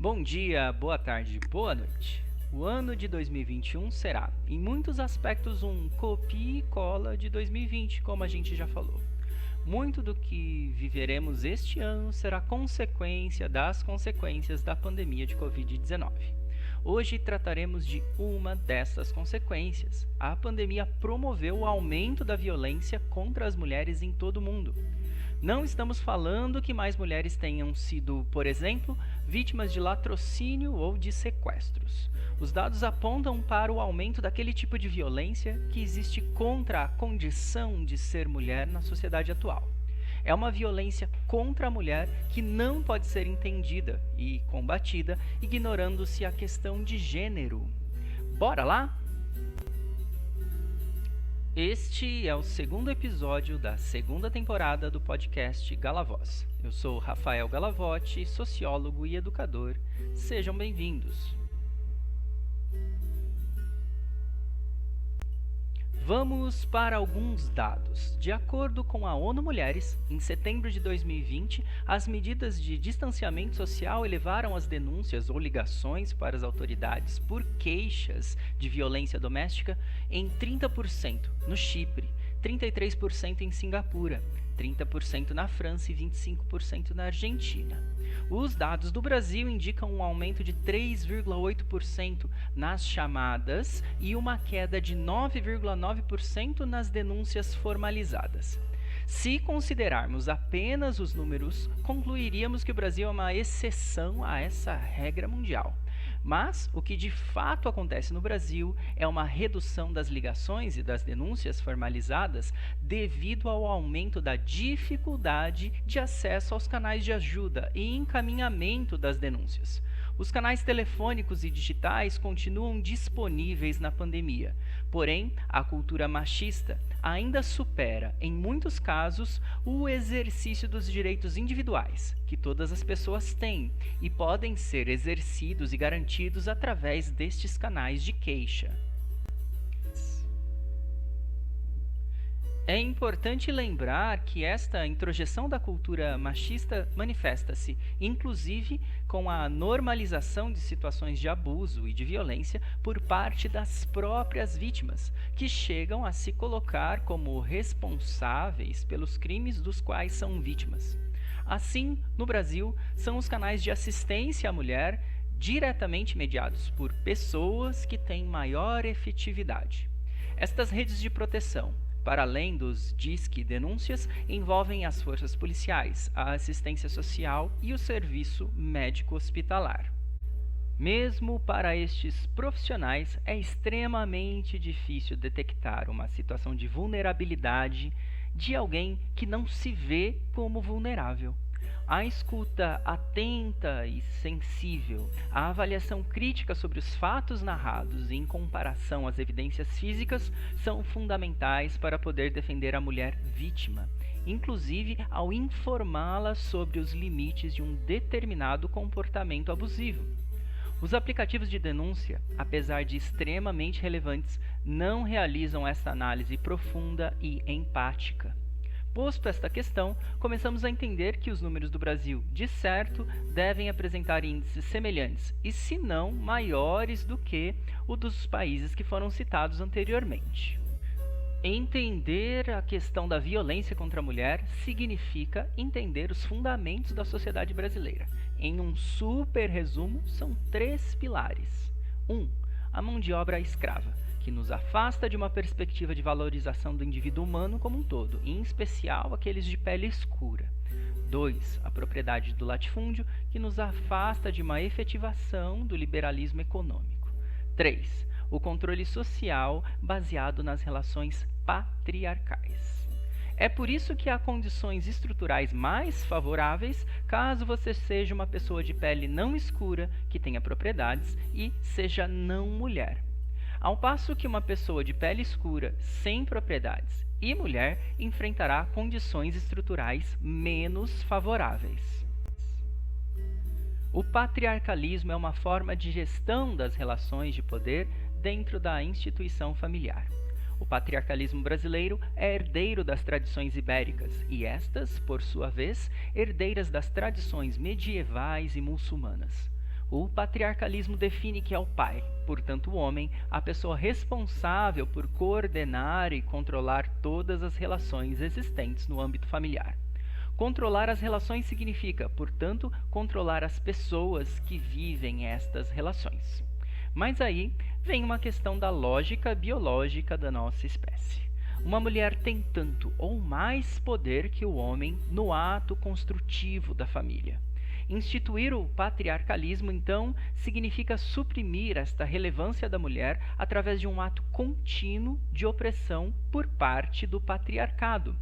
Bom dia, boa tarde, boa noite. O ano de 2021 será, em muitos aspectos, um copia e cola de 2020, como a gente já falou. Muito do que viveremos este ano será consequência das consequências da pandemia de Covid-19. Hoje trataremos de uma dessas consequências. A pandemia promoveu o aumento da violência contra as mulheres em todo o mundo. Não estamos falando que mais mulheres tenham sido, por exemplo, vítimas de latrocínio ou de sequestros. Os dados apontam para o aumento daquele tipo de violência que existe contra a condição de ser mulher na sociedade atual. É uma violência contra a mulher que não pode ser entendida e combatida ignorando-se a questão de gênero. Bora lá? Este é o segundo episódio da segunda temporada do podcast Galavoz. Eu sou Rafael Galavotti, sociólogo e educador. Sejam bem-vindos. Vamos para alguns dados. De acordo com a ONU Mulheres, em setembro de 2020, as medidas de distanciamento social elevaram as denúncias ou ligações para as autoridades por queixas de violência doméstica em 30% no Chipre, 33% em Singapura, 30% na França e 25% na Argentina. Os dados do Brasil indicam um aumento de 3,8% nas chamadas e uma queda de 9,9% nas denúncias formalizadas. Se considerarmos apenas os números, concluiríamos que o Brasil é uma exceção a essa regra mundial. Mas o que de fato acontece no Brasil é uma redução das ligações e das denúncias formalizadas devido ao aumento da dificuldade de acesso aos canais de ajuda e encaminhamento das denúncias. Os canais telefônicos e digitais continuam disponíveis na pandemia, porém, a cultura machista ainda supera, em muitos casos, o exercício dos direitos individuais, que todas as pessoas têm e podem ser exercidos e garantidos através destes canais de queixa. É importante lembrar que esta introjeção da cultura machista manifesta-se, inclusive, com a normalização de situações de abuso e de violência por parte das próprias vítimas, que chegam a se colocar como responsáveis pelos crimes dos quais são vítimas. Assim, no Brasil, são os canais de assistência à mulher diretamente mediados por pessoas que têm maior efetividade. Estas redes de proteção, para além dos disque denúncias, envolvem as forças policiais, a assistência social e o serviço médico-hospitalar. Mesmo para estes profissionais, é extremamente difícil detectar uma situação de vulnerabilidade de alguém que não se vê como vulnerável. A escuta atenta e sensível, a avaliação crítica sobre os fatos narrados em comparação às evidências físicas são fundamentais para poder defender a mulher vítima, inclusive ao informá-la sobre os limites de um determinado comportamento abusivo. Os aplicativos de denúncia, apesar de extremamente relevantes, não realizam essa análise profunda e empática. Posto esta questão, começamos a entender que os números do Brasil, de certo, devem apresentar índices semelhantes e, se não, maiores do que o dos países que foram citados anteriormente. Entender a questão da violência contra a mulher significa entender os fundamentos da sociedade brasileira. Em um super resumo, são 3 pilares. 1. A mão de obra escrava, que nos afasta de uma perspectiva de valorização do indivíduo humano como um todo, em especial aqueles de pele escura. 2. A propriedade do latifúndio, que nos afasta de uma efetivação do liberalismo econômico. 3. O controle social baseado nas relações patriarcais. É por isso que há condições estruturais mais favoráveis caso você seja uma pessoa de pele não escura, que tenha propriedades e seja não mulher. Ao passo que uma pessoa de pele escura, sem propriedades e mulher enfrentará condições estruturais menos favoráveis. O patriarcalismo é uma forma de gestão das relações de poder dentro da instituição familiar. O patriarcalismo brasileiro é herdeiro das tradições ibéricas e estas, por sua vez, herdeiras das tradições medievais e muçulmanas. O patriarcalismo define que é o pai, portanto o homem, a pessoa responsável por coordenar e controlar todas as relações existentes no âmbito familiar. Controlar as relações significa, portanto, controlar as pessoas que vivem estas relações. Mas aí vem uma questão da lógica biológica da nossa espécie. Uma mulher tem tanto ou mais poder que o homem no ato construtivo da família. Instituir o patriarcalismo, então, significa suprimir esta relevância da mulher através de um ato contínuo de opressão por parte do patriarcado.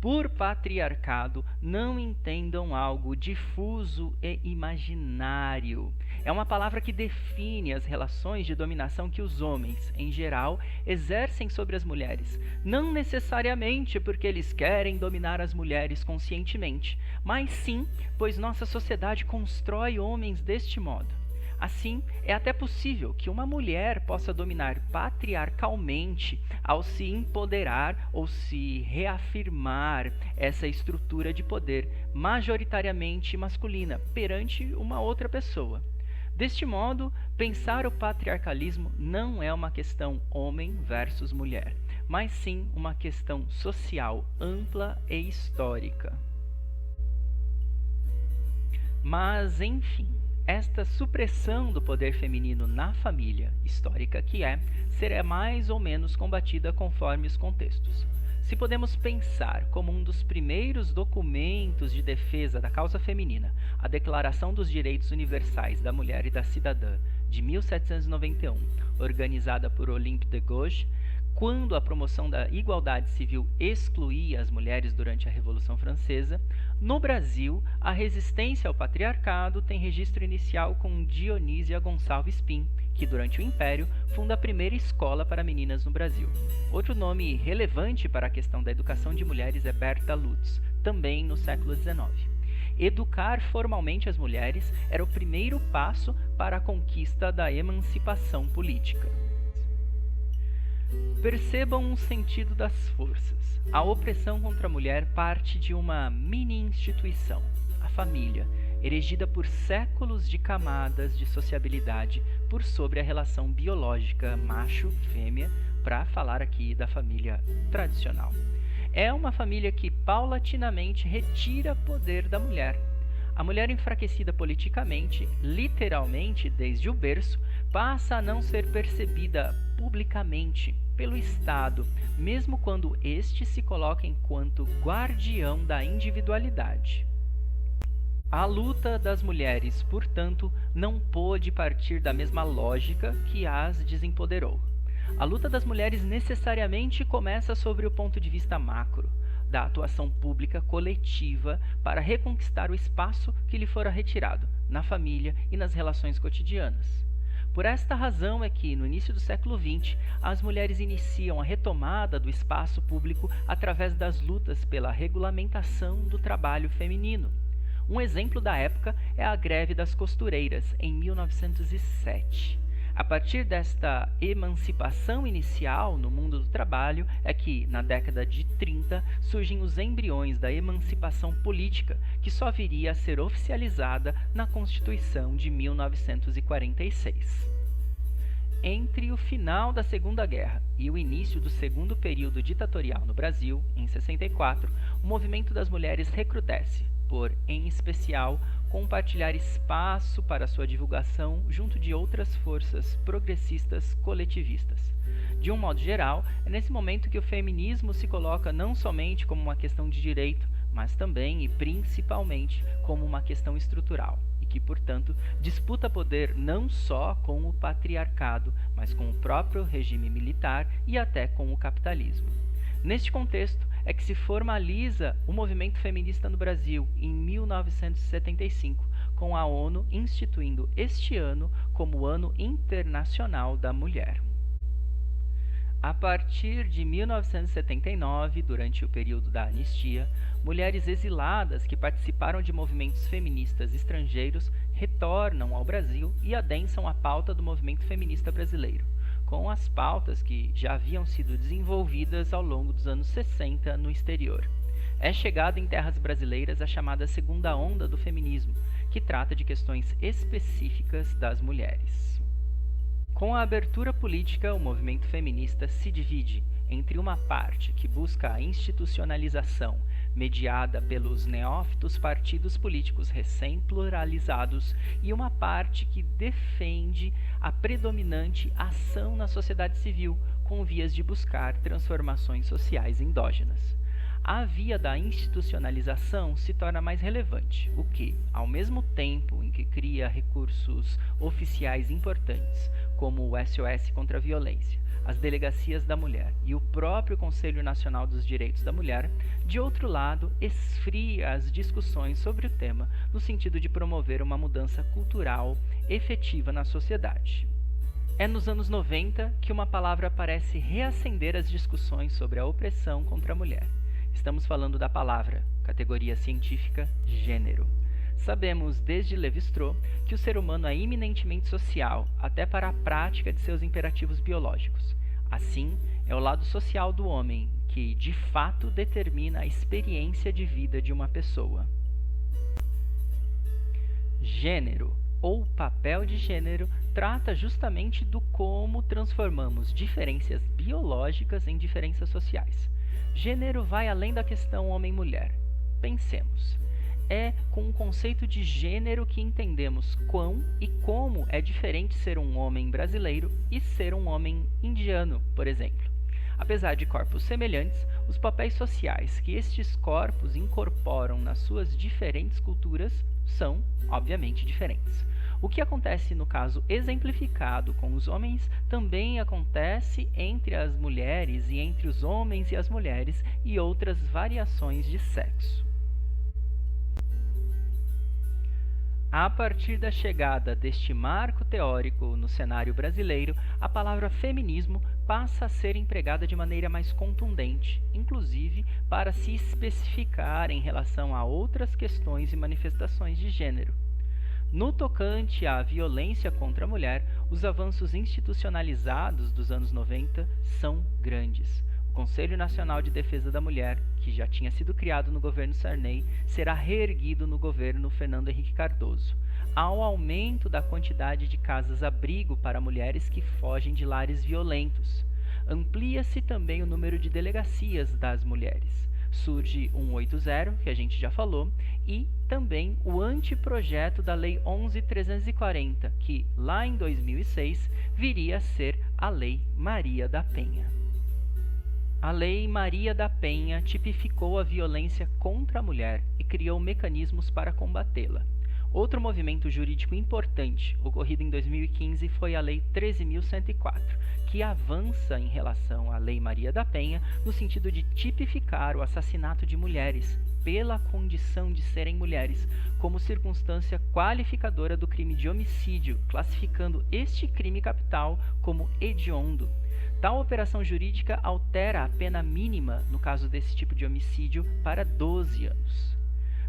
Por patriarcado, não entendam algo difuso e imaginário. É uma palavra que define as relações de dominação que os homens, em geral, exercem sobre as mulheres. Não necessariamente porque eles querem dominar as mulheres conscientemente, mas sim, pois nossa sociedade constrói homens deste modo. Assim, é até possível que uma mulher possa dominar patriarcalmente ao se empoderar ou se reafirmar essa estrutura de poder majoritariamente masculina perante uma outra pessoa. Deste modo, pensar o patriarcalismo não é uma questão homem versus mulher, mas sim uma questão social ampla e histórica. Mas, enfim, esta supressão do poder feminino na família, histórica que é, será mais ou menos combatida conforme os contextos. Se podemos pensar como um dos primeiros documentos de defesa da causa feminina, a Declaração dos Direitos Universais da Mulher e da Cidadã, de 1791, organizada por Olympe de Gouges, quando a promoção da igualdade civil excluía as mulheres durante a Revolução Francesa, no Brasil, a resistência ao patriarcado tem registro inicial com Dionísia Gonçalves Pim, que durante o Império funda a primeira escola para meninas no Brasil. Outro nome relevante para a questão da educação de mulheres é Berta Lutz, também no século XIX. Educar formalmente as mulheres era o primeiro passo para a conquista da emancipação política. Percebam o sentido das forças. A opressão contra a mulher parte de uma mini-instituição, a família, erigida por séculos de camadas de sociabilidade por sobre a relação biológica macho-fêmea, para falar aqui da família tradicional. É uma família que paulatinamente retira poder da mulher. A mulher enfraquecida politicamente, literalmente desde o berço, passa a não ser percebida publicamente pelo Estado, mesmo quando este se coloca enquanto guardião da individualidade. A luta das mulheres, portanto, não pôde partir da mesma lógica que as desempoderou. A luta das mulheres necessariamente começa sobre o ponto de vista macro, da atuação pública coletiva para reconquistar o espaço que lhe fora retirado, na família e nas relações cotidianas. Por esta razão é que, no início do século XX, as mulheres iniciam a retomada do espaço público através das lutas pela regulamentação do trabalho feminino. Um exemplo da época é a greve das costureiras, em 1907. A partir desta emancipação inicial no mundo do trabalho é que, na década de 30, surgem os embriões da emancipação política, que só viria a ser oficializada na Constituição de 1946. Entre o final da Segunda Guerra e o início do segundo período ditatorial no Brasil, em 64, o movimento das mulheres recrudesce, por, em especial, compartilhar espaço para sua divulgação junto de outras forças progressistas coletivistas. De um modo geral, é nesse momento que o feminismo se coloca não somente como uma questão de direito, mas também e principalmente como uma questão estrutural, e que, portanto, disputa poder não só com o patriarcado, mas com o próprio regime militar e até com o capitalismo. Neste contexto, é que se formaliza o movimento feminista no Brasil em 1975, com a ONU instituindo este ano como o Ano Internacional da Mulher. A partir de 1979, durante o período da anistia, mulheres exiladas que participaram de movimentos feministas estrangeiros retornam ao Brasil e adensam a pauta do movimento feminista brasileiro, com as pautas que já haviam sido desenvolvidas ao longo dos anos 60 no exterior. É chegada em terras brasileiras a chamada segunda onda do feminismo, que trata de questões específicas das mulheres. Com a abertura política, o movimento feminista se divide entre uma parte que busca a institucionalização, mediada pelos neófitos partidos políticos recém-pluralizados, e uma parte que defende a predominante ação na sociedade civil, com vias de buscar transformações sociais endógenas. A via da institucionalização se torna mais relevante, o que, ao mesmo tempo em que cria recursos oficiais importantes, como o SOS contra a violência, as delegacias da mulher e o próprio Conselho Nacional dos Direitos da Mulher, de outro lado, esfria as discussões sobre o tema no sentido de promover uma mudança cultural efetiva na sociedade. É nos anos 90 que uma palavra parece reacender as discussões sobre a opressão contra a mulher. Estamos falando da palavra, categoria científica, gênero. Sabemos desde Lévi-Strauss que o ser humano é eminentemente social, até para a prática de seus imperativos biológicos. Assim, é o lado social do homem que, de fato, determina a experiência de vida de uma pessoa. Gênero, ou papel de gênero, trata justamente do como transformamos diferenças biológicas em diferenças sociais. Gênero vai além da questão homem-mulher. Pensemos. É com o conceito de gênero que entendemos quão e como é diferente ser um homem brasileiro e ser um homem indiano, por exemplo. Apesar de corpos semelhantes, os papéis sociais que estes corpos incorporam nas suas diferentes culturas são, obviamente, diferentes. O que acontece no caso exemplificado com os homens também acontece entre as mulheres e entre os homens e as mulheres e outras variações de sexo. A partir da chegada deste marco teórico no cenário brasileiro, a palavra feminismo passa a ser empregada de maneira mais contundente, inclusive para se especificar em relação a outras questões e manifestações de gênero. No tocante à violência contra a mulher, os avanços institucionalizados dos anos 90 são grandes. O Conselho Nacional de Defesa da Mulher, que já tinha sido criado no governo Sarney, será reerguido no governo Fernando Henrique Cardoso. Há um aumento da quantidade de casas-abrigo para mulheres que fogem de lares violentos. Amplia-se também o número de delegacias das mulheres. Surge 180, que a gente já falou, e também o anteprojeto da Lei 11.340, que, lá em 2006, viria a ser a Lei Maria da Penha. A Lei Maria da Penha tipificou a violência contra a mulher e criou mecanismos para combatê-la. Outro movimento jurídico importante, ocorrido em 2015, foi a Lei 13.104, que avança em relação à Lei Maria da Penha no sentido de tipificar o assassinato de mulheres, pela condição de serem mulheres, como circunstância qualificadora do crime de homicídio, classificando este crime capital como hediondo. Tal operação jurídica altera a pena mínima, no caso desse tipo de homicídio, para 12 anos.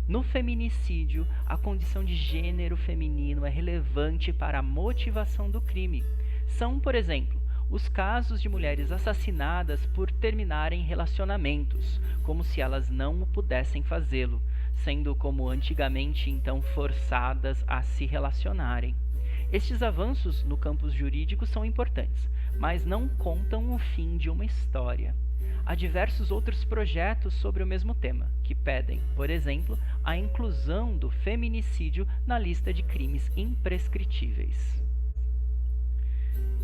No feminicídio, a condição de gênero feminino é relevante para a motivação do crime. São, por exemplo, os casos de mulheres assassinadas por terminarem relacionamentos, como se elas não pudessem fazê-lo, sendo como antigamente então forçadas a se relacionarem. Estes avanços no campo jurídico são importantes, mas não contam o fim de uma história. Há diversos outros projetos sobre o mesmo tema, que pedem, por exemplo, a inclusão do feminicídio na lista de crimes imprescritíveis.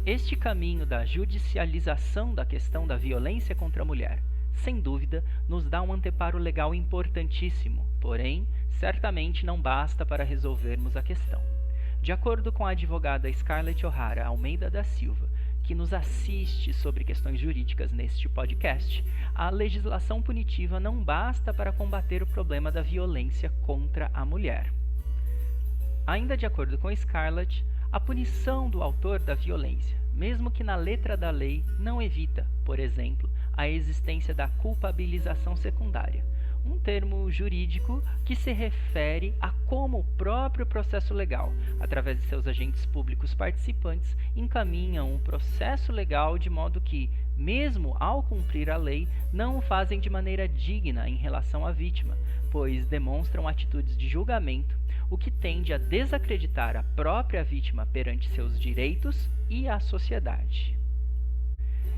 Este caminho da judicialização da questão da violência contra a mulher, sem dúvida, nos dá um anteparo legal importantíssimo, porém, certamente não basta para resolvermos a questão. De acordo com a advogada Scarlett O'Hara Almeida da Silva, que nos assiste sobre questões jurídicas neste podcast, a legislação punitiva não basta para combater o problema da violência contra a mulher. Ainda de acordo com Scarlett, a punição do autor da violência, mesmo que na letra da lei, não evita, por exemplo, a existência da culpabilização secundária, um termo jurídico que se refere a como o próprio processo legal, através de seus agentes públicos participantes, encaminham o processo legal de modo que, mesmo ao cumprir a lei, não o fazem de maneira digna em relação à vítima, pois demonstram atitudes de julgamento, o que tende a desacreditar a própria vítima perante seus direitos e a sociedade.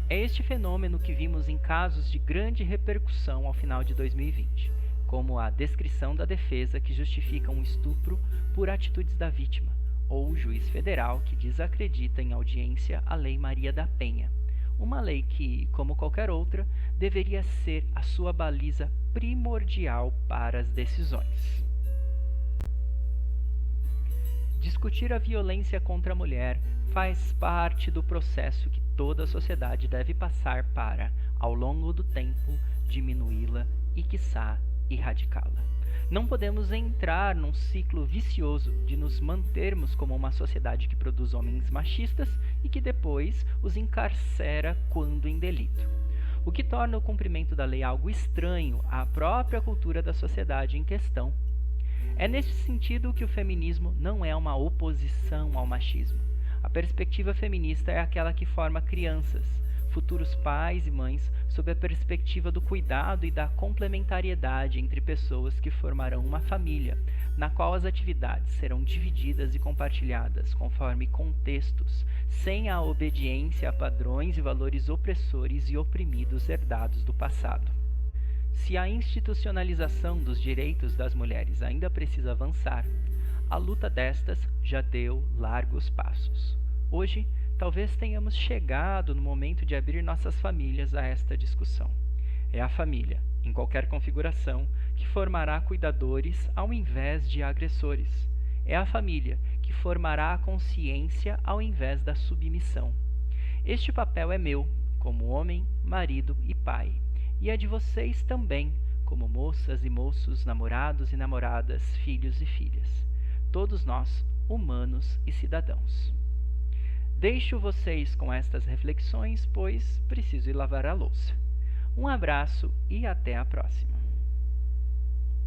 É este fenômeno que vimos em casos de grande repercussão ao final de 2020, como a descrição da defesa que justifica um estupro por atitudes da vítima, ou o juiz federal que desacredita em audiência a Lei Maria da Penha, uma lei que, como qualquer outra, deveria ser a sua baliza primordial para as decisões. Discutir a violência contra a mulher faz parte do processo que toda a sociedade deve passar para, ao longo do tempo, diminuí-la e, quiçá, erradicá-la. Não podemos entrar num ciclo vicioso de nos mantermos como uma sociedade que produz homens machistas e que depois os encarcera quando em delito, o que torna o cumprimento da lei algo estranho à própria cultura da sociedade em questão. É neste sentido que o feminismo não é uma oposição ao machismo. A perspectiva feminista é aquela que forma crianças, futuros pais e mães, sob a perspectiva do cuidado e da complementariedade entre pessoas que formarão uma família, na qual as atividades serão divididas e compartilhadas conforme contextos, sem a obediência a padrões e valores opressores e oprimidos herdados do passado. Se a institucionalização dos direitos das mulheres ainda precisa avançar, a luta destas já deu largos passos. Hoje, talvez tenhamos chegado no momento de abrir nossas famílias a esta discussão. É a família, em qualquer configuração, que formará cuidadores ao invés de agressores. É a família que formará a consciência ao invés da submissão. Este papel é meu, como homem, marido e pai, e é de vocês também, como moças e moços, namorados e namoradas, filhos e filhas. Todos nós, humanos e cidadãos. Deixo vocês com estas reflexões, pois preciso ir lavar a louça. Um abraço e até a próxima.